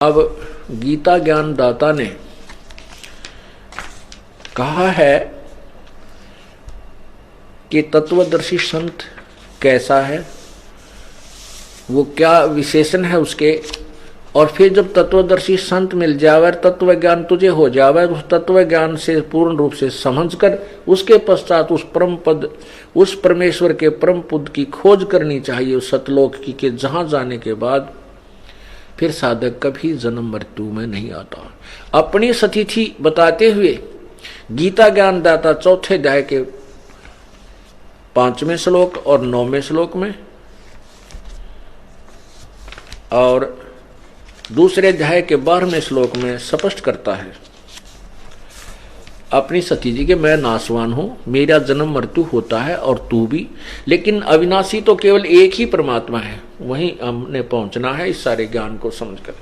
अब गीता ज्ञान दाता ने कहा है कि तत्वदर्शी संत कैसा है, वो क्या विशेषण है उसके। और फिर जब तत्वदर्शी संत मिल जावे, तत्व ज्ञान तुझे हो जावे, उस तत्व ज्ञान से पूर्ण रूप से समझकर उसके पश्चात उस परम पद, उस परमेश्वर के परम पद की खोज करनी चाहिए उस सतलोक की, के जहां जाने के बाद फिर साधक कभी जन्म मृत्यु में नहीं आता। अपनी स्थिति बताते हुए गीता ज्ञान दाता चौथे अध्याय के 5वें श्लोक और 9वें श्लोक में और दूसरे अध्याय के 12वें श्लोक में स्पष्ट करता है अपनी स्थिति के, मैं नाशवान हूं, मेरा जन्म मृत्यु होता है और तू भी, लेकिन अविनाशी तो केवल एक ही परमात्मा है, वहीं हमने पहुंचना है इस सारे ज्ञान को समझकर।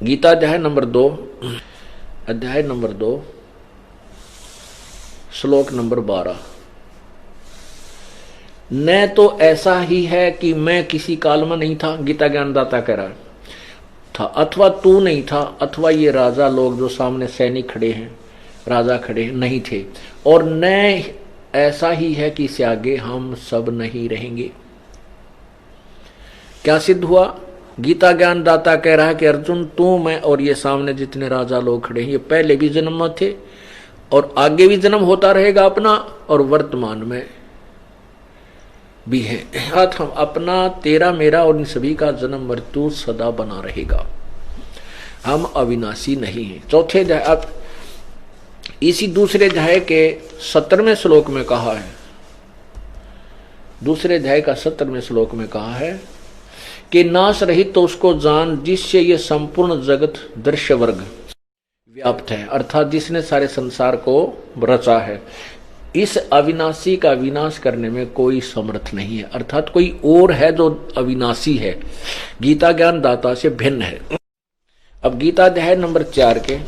गीता अध्याय नंबर 2 श्लोक नंबर 12। न तो ऐसा ही है कि मैं किसी काल में नहीं था, गीता ज्ञानदाता कह रहा था, अथवा तू नहीं था, अथवा ये राजा लोग जो सामने सैनिक खड़े हैं, राजा खड़े नहीं थे, और न ऐसा ही है कि इससे आगे हम सब नहीं रहेंगे। क्या सिद्ध हुआ? गीता ज्ञानदाता कह रहा है कि अर्जुन, तू, मैं और ये सामने जितने राजा लोग खड़े हैं, ये पहले भी जन्म में थे और आगे भी जन्म होता रहेगा अपना, और वर्तमान में भी है। हम अपना, तेरा, मेरा और इन सभी का जन्म मृत्यु सदा बना रहेगा, हम अविनाशी नहीं हैं। चौथे अध्याय, अब इसी दूसरे अध्याय के 17वें श्लोक में कहा है, दूसरे अध्याय का 17वें श्लोक में कहा है कि नाश रहित तो उसको जान जिससे ये संपूर्ण जगत दृश्य वर्ग व्याप्त है, अर्थात जिसने सारे संसार को रचा है। इस अविनाशी का विनाश करने में कोई समर्थ नहीं है, अर्थात कोई और है जो अविनाशी है, गीता ज्ञान दाता से भिन्न है। अब गीता अध्याय नंबर 4 के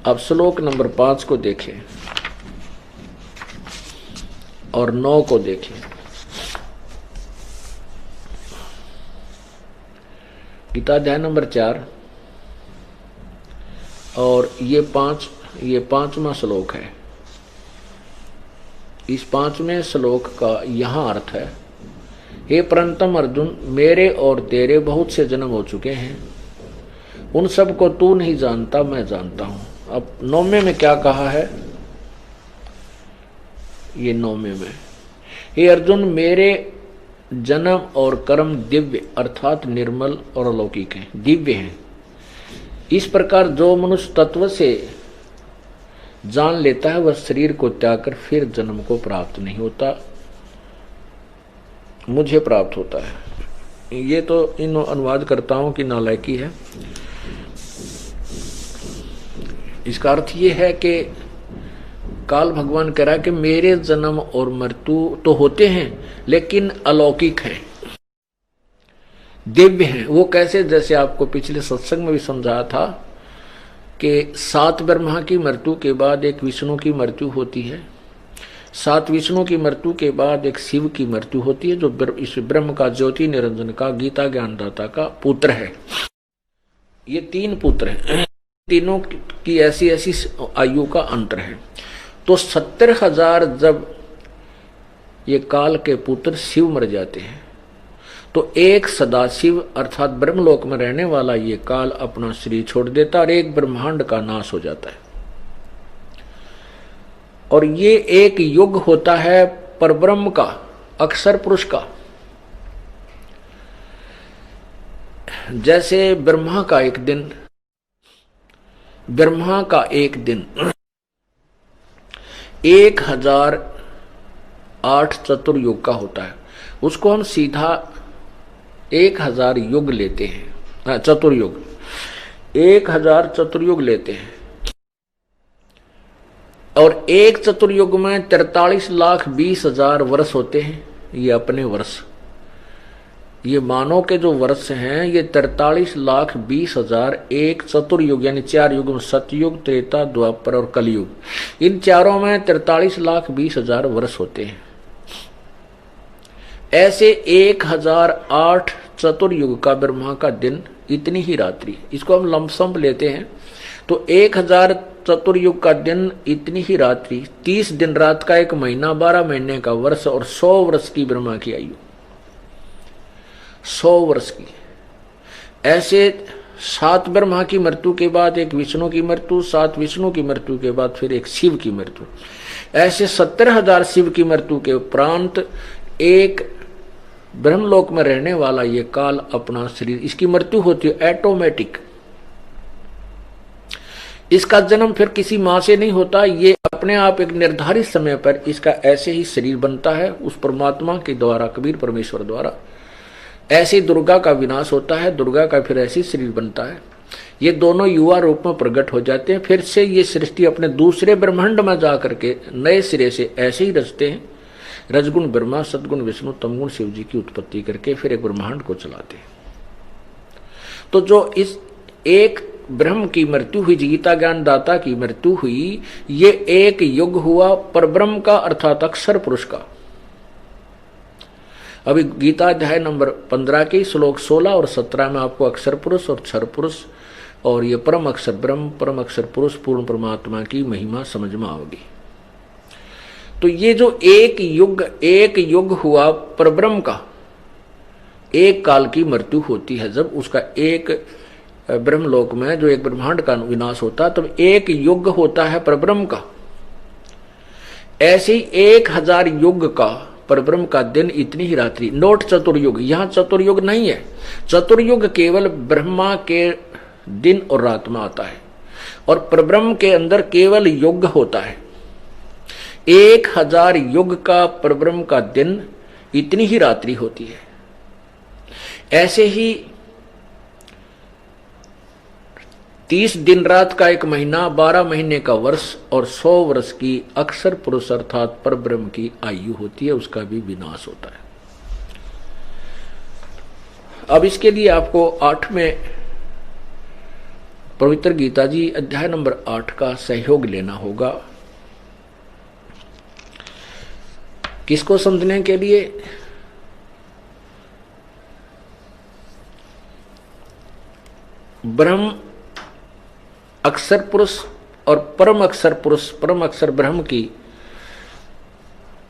अब श्लोक नंबर 5 को देखें और 9 को देखें। गीता अध्याय नंबर 4 और ये 5वां श्लोक है। इस 5वें श्लोक का यहां अर्थ है, हे परंतम अर्जुन, मेरे और तेरे बहुत से जन्म हो चुके हैं, उन सब को तू नहीं जानता, मैं जानता हूं। अब 9वें में क्या कहा है? ये 9वें में, हे अर्जुन, मेरे जन्म और कर्म दिव्य अर्थात निर्मल और अलौकिक हैं, दिव्य हैं। इस प्रकार जो मनुष्य तत्व से जान लेता है वह शरीर को त्याग कर फिर जन्म को प्राप्त नहीं होता, मुझे प्राप्त होता है। ये तो इन अनुवादकर्ताओं की नालायकी है। इसका अर्थ ये है कि काल भगवान कह रहा है कि मेरे जन्म और मृत्यु तो होते हैं लेकिन अलौकिक हैं, दिव्य हैं। वो कैसे? जैसे आपको पिछले सत्संग में भी समझाया था कि 7 ब्रह्मा की मृत्यु के बाद एक विष्णु की मृत्यु होती है, 7 विष्णु की मृत्यु के बाद एक शिव की मृत्यु होती है, जो इस ब्रह्म का, ज्योति निरंजन का, गीता ज्ञानदाता का पुत्र है। ये 3 पुत्र हैं, तीनों की ऐसी ऐसी आयु का अंतर है। तो 70,000 जब ये काल के पुत्र शिव मर जाते हैं तो एक सदाशिव अर्थात ब्रह्मलोक में रहने वाला ये काल अपना शरीर छोड़ देता और एक ब्रह्मांड का नाश हो जाता है। और ये एक युग होता है परब्रह्म का, अक्षर पुरुष का। जैसे ब्रह्मा का एक दिन 1008 चतुर्युग का होता है, उसको हम सीधा 1000 युग लेते हैं, चतुर्युग 1000 चतुर्युग लेते हैं। और एक चतुर्युग में 43,20,000 वर्ष होते हैं, ये अपने वर्ष। ये मानव के जो वर्ष हैं ये 43,20,000 एक चतुर्युग यानी 4 युग में, सतयुग, त्रेता, द्वापर और कलयुग, इन चारों में 43,20,000 वर्ष होते हैं। ऐसे 1008 चतुर्युग का ब्रह्मा का दिन इतनी ही रात्रि। इसको हम लमसम लेते हैं तो 1000 चतुर्युग का दिन इतनी ही रात्रि, 30 दिन रात का एक महीना, 12 महीने का वर्ष और 100 वर्ष की ब्रह्मा की आयु, 100 वर्ष की। ऐसे 7 ब्रह्मा की मृत्यु के बाद एक विष्णु की मृत्यु, 7 विष्णु की मृत्यु के बाद फिर एक शिव की मृत्यु, ऐसे 70,000 शिव की मृत्यु के उपरांत एक ब्रह्मलोक में रहने वाला ये काल अपना शरीर, इसकी मृत्यु होती है ऑटोमेटिक। इसका जन्म फिर किसी मां से नहीं होता, ये अपने आप एक निर्धारित समय पर इसका ऐसे ही शरीर बनता है उस परमात्मा के द्वारा, कबीर परमेश्वर द्वारा। ऐसे दुर्गा का विनाश होता है, दुर्गा का फिर ऐसे शरीर बनता है। ये दोनों युवा रूप में प्रकट हो जाते हैं, फिर से ये सृष्टि अपने दूसरे ब्रह्मांड में जाकर के नए सिरे से ऐसे ही रचते हैं। रजगुण ब्रह्मा, सदगुण विष्णु, तमगुण शिव जी की उत्पत्ति करके फिर एक ब्रह्मांड को चलाते हैं। तो जो इस एक ब्रह्म की मृत्यु हुई, गीता ज्ञान दाता की मृत्यु हुई, ये एक युग हुआ परब्रह्म का अर्थात अक्षर पुरुष का। अभी गीता अध्याय नंबर 15 के श्लोक 16 और 17 में आपको अक्षर पुरुष और क्षर पुरुष और ये परम अक्षर ब्रह्म, परम अक्षर पुरुष, पूर्ण परमात्मा की महिमा समझ में आओगी। तो ये जो एक युग हुआ परब्रह्म का, एक काल की मृत्यु होती है जब उसका एक ब्रह्मलोक में जो एक ब्रह्मांड का विनाश होता है तब एक युग होता है परब्रह्म का। ऐसे ही 1000 युग का परब्रह्म का दिन इतनी ही रात्रि। नोट चतुर्युग, यहां चतुर्युग नहीं है। चतुर्युग केवल ब्रह्मा के दिन और रात में आता है और परब्रह्म के अंदर केवल युग होता है। 1000 युग का परब्रह्म का दिन इतनी ही रात्रि होती है। ऐसे ही 30 दिन रात का एक महीना, 12 महीने का वर्ष और 100 वर्ष की अक्षर पुरुष अर्थात परब्रह्म की आयु होती है, उसका भी विनाश होता है। अब इसके लिए आपको 8वें पवित्र गीता जी अध्याय नंबर 8 का सहयोग लेना होगा। किसको समझने के लिए? ब्रह्म अक्षर पुरुष और परम अक्षर पुरुष, परम अक्षर ब्रह्म की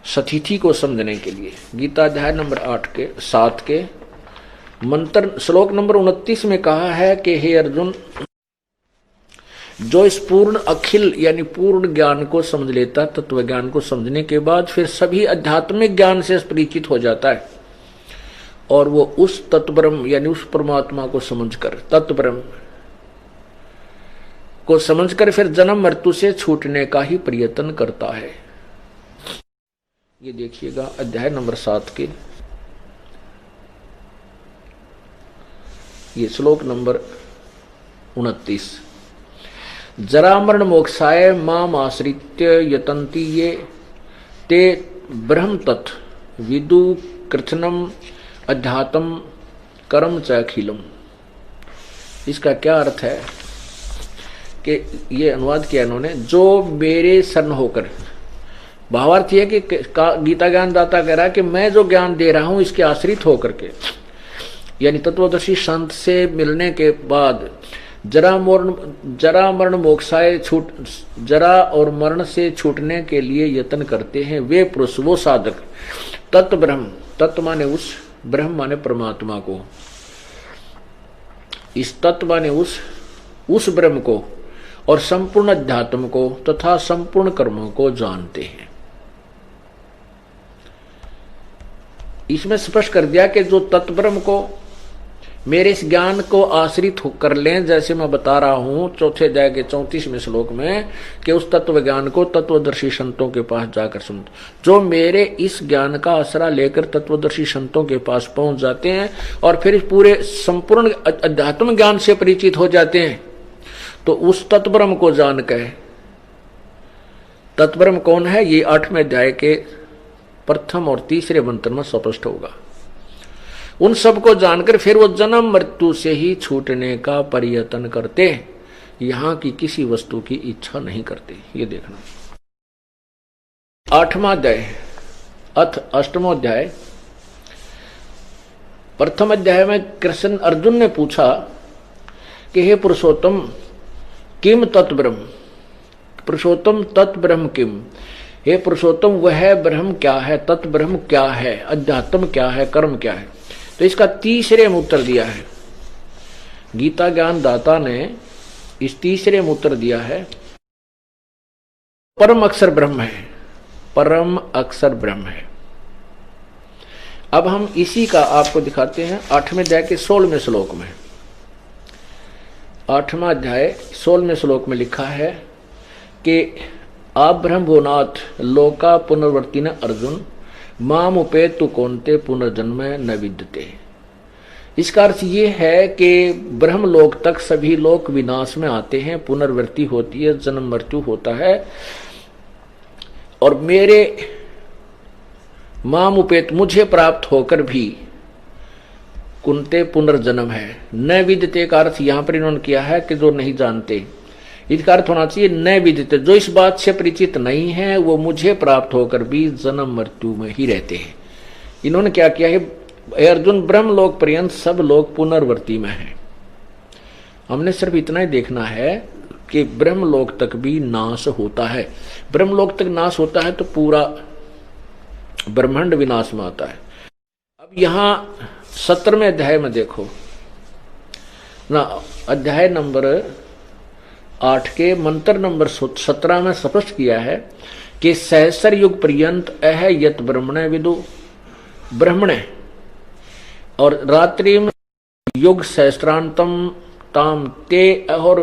सतिथि को समझने के लिए गीता अध्याय नंबर 8 के 7 के मंत्र श्लोक नंबर 29 में कहा है कि हे अर्जुन, जो इस पूर्ण अखिल यानी पूर्ण ज्ञान को समझ लेता, तत्व ज्ञान को समझने के बाद फिर सभी आध्यात्मिक ज्ञान से परिचित हो जाता है और वो उस तत्ब्रह्म यानी उस परमात्मा को समझकर, तत्ब्रह्म को समझकर फिर जन्म मृत्यु से छूटने का ही प्रयत्न करता है। ये देखिएगा अध्याय नंबर 7 के ये श्लोक नंबर 29। जरा मरण मोक्षाय माम आश्रित्य यतन्ति ये ते ब्रह्म तत् विदु कृत्स्नम अध्यात्म कर्म च अखिलम। इसका क्या अर्थ है कि ये अनुवाद किया इन्होंने, जो मेरे शरण होकर, भावार्थ ये कि गीता ज्ञान दाता कह रहा है कि मैं जो ज्ञान दे रहा हूं इसके आश्रित होकर के, यानी तत्वदर्शी संत से मिलने के बाद जरा मरण मोक्षाय छूट, जरा और मरण से छूटने के लिए यत्न करते हैं वे पुरुष, वो साधक, तत्व ब्रह्म, तत्व माने उस, ब्रह्म माने परमात्मा को, इस तत्व माने उस ब्रह्म को और संपूर्ण अध्यात्म को तथा संपूर्ण कर्मों को जानते हैं। इसमें स्पष्ट कर दिया कि जो तत्ब्रह्म को मेरे इस ज्ञान को आश्रित कर लें, जैसे मैं बता रहा हूं चौथे अध्याय के 34वें श्लोक में कि उस तत्व ज्ञान को तत्वदर्शी संतों के पास जाकर सुन, जो मेरे इस ज्ञान का आसरा लेकर तत्वदर्शी संतों के पास पहुंच जाते हैं और फिर पूरे संपूर्ण अध्यात्म ज्ञान से परिचित हो जाते हैं, तो उस तत्ब्रह्म को जान के, तत्ब्रह्म कौन है ये 8वें अध्याय के प्रथम और तीसरे मंत्र में स्पष्ट होगा। उन सबको जानकर फिर वो जन्म मृत्यु से ही छूटने का प्रयत्न करते, यहां की किसी वस्तु की इच्छा नहीं करते। ये देखना 8वां अध्याय अथ 8वां अध्याय प्रथम अध्याय में कृष्ण अर्जुन ने पूछा कि हे पुरुषोत्तम किम तत्ब्रह्म, पुरुषोत्तम तत्ब्रह्म किम, हे पुरुषोत्तम वह ब्रह्म क्या है, तत्ब्रह्म क्या है, अध्यात्म क्या है, कर्म क्या है। तो इसका तीसरे में उत्तर दिया है गीता ज्ञान दाता ने। इस तीसरे में उत्तर दिया है परम अक्षर ब्रह्म है, परम अक्षर ब्रह्म है। अब हम इसी का आपको दिखाते हैं 8वें अध्याय के 16वें श्लोक में। 8वां अध्याय 16वें श्लोक में लिखा है कि आप ब्रह्म भोनाथ लोका पुनर्वर्ती न अर्जुन माम उपेतु कौनते पुनर्जन्म न विद्यते। इसका अर्थ ये है कि ब्रह्मलोक तक सभी लोग विनाश में आते हैं, पुनर्वृत्ति होती है, जन्म मृत्यु होता है, और मेरे माम उपेत मुझे प्राप्त होकर भी कुंते पुनर्जन्म है। न विद्यते का अर्थ यहां पर इन्होंने किया है कि जो नहीं जानते। इसका अर्थ होना चाहिए न विदित, जो इस बात से परिचित नहीं है वो मुझे प्राप्त होकर भी जन्म मृत्यु में ही रहते हैं। इन्होंने क्या किया है, अर्जुन ब्रह्मलोक पर्यंत सब लोग पुनर्वृत्ति में हैं। हमने सिर्फ इतना ही देखना है कि ब्रह्मलोक तक भी नाश होता है। ब्रह्मलोक तक नाश होता है तो पूरा ब्रह्मांड विनाश में आता है। अब यहां 17वें अध्याय में देखो ना, अध्याय नंबर 8 के मंत्र नंबर 17 में स्पष्ट किया है कि सहस्र युग पर्यंत अह यत ब्रह्मणे विदु ब्रह्मणे, और रात्रि में युग सहस्त्रांतम ताम ते और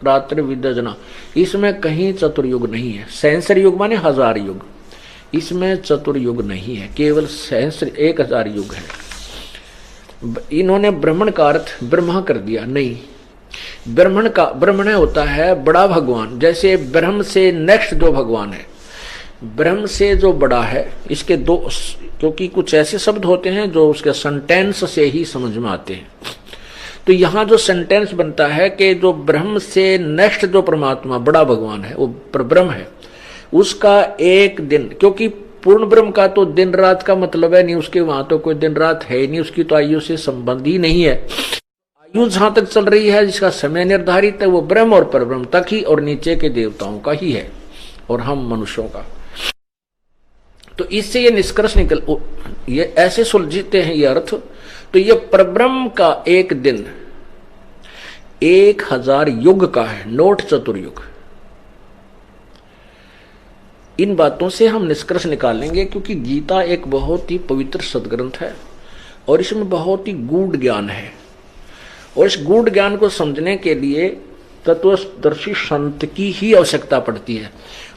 रात्रि विदजना। इसमें कहीं चतुर्युग नहीं है। सहस्र युग माने 1000 युग, इसमें चतुर्युग नहीं है, केवल सहस्र 1000 युग है। इन्होंने ब्राह्मण का अर्थ ब्रह्मा कर दिया, नहीं। ब्रह्मण होता है बड़ा भगवान। जैसे ब्रह्म से नेक्स्ट जो भगवान है, ब्रह्म से जो बड़ा है, इसके दो, क्योंकि कुछ ऐसे शब्द होते हैं जो उसके सेंटेंस से ही समझ में आते हैं। तो यहां जो सेंटेंस बनता है कि जो ब्रह्म से नेक्स्ट जो परमात्मा बड़ा भगवान है वो ब्रह्म है, उसका एक दिन, क्योंकि पूर्ण ब्रह्म का तो दिन रात का मतलब है नहीं, उसके वहां तो कोई दिन रात है नहीं, उसकी तो आयु से संबंध ही नहीं है। आयु जहां तक चल रही है, जिसका समय निर्धारित है, वो ब्रह्म और परब्रह्म तक ही और नीचे के देवताओं का ही है और हम मनुष्यों का। तो इससे ये निष्कर्ष निकल, ये ऐसे सुलझते हैं ये अर्थ। तो ये परब्रह्म का एक दिन 1000 युग का है, नोट चतुर्युग। इन बातों से हम निष्कर्ष निकालेंगे, क्योंकि गीता एक बहुत ही पवित्र सदग्रंथ है और इसमें बहुत ही गूढ़ ज्ञान है, और इस गूढ़ ज्ञान को समझने के लिए तत्वदर्शी संत की ही आवश्यकता पड़ती है,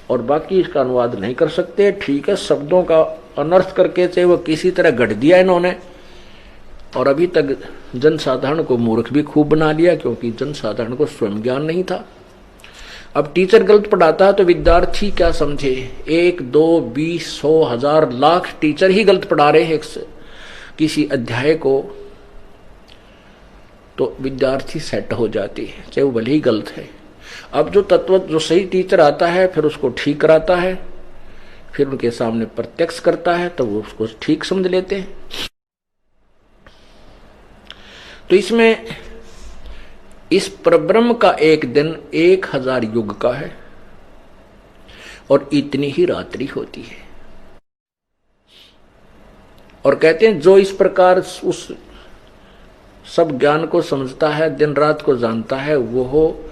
और बाकी इसका अनुवाद नहीं कर सकते। ठीक है, शब्दों का अनर्थ करके चाहे वो किसी तरह गढ़ दिया इन्होंने, और अभी तक जनसाधारण को मूर्ख भी खूब बना लिया, क्योंकि जनसाधारण को स्वयं ज्ञान नहीं था। अब टीचर गलत पढ़ाता है तो विद्यार्थी क्या समझे, 1, 2, 20, 100, 1000, लाख टीचर ही गलत पढ़ा रहे हैं किसी अध्याय को, तो विद्यार्थी सेट हो जाती है, चाहे वो भले ही गलत है। अब जो सही टीचर आता है फिर उसको ठीक कराता है, फिर उनके सामने प्रत्यक्ष करता है, तो वो उसको ठीक समझ लेते हैं। तो इसमें इस परब्रह्म का एक दिन 1000 युग का है और इतनी ही रात्रि होती है। और कहते हैं जो इस प्रकार उस सब ज्ञान को समझता है, दिन रात को जानता है, वो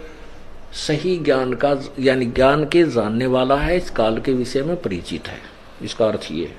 सही ज्ञान का यानी ज्ञान के जानने वाला है, इस काल के विषय में परिचित है। इसका अर्थ ये है।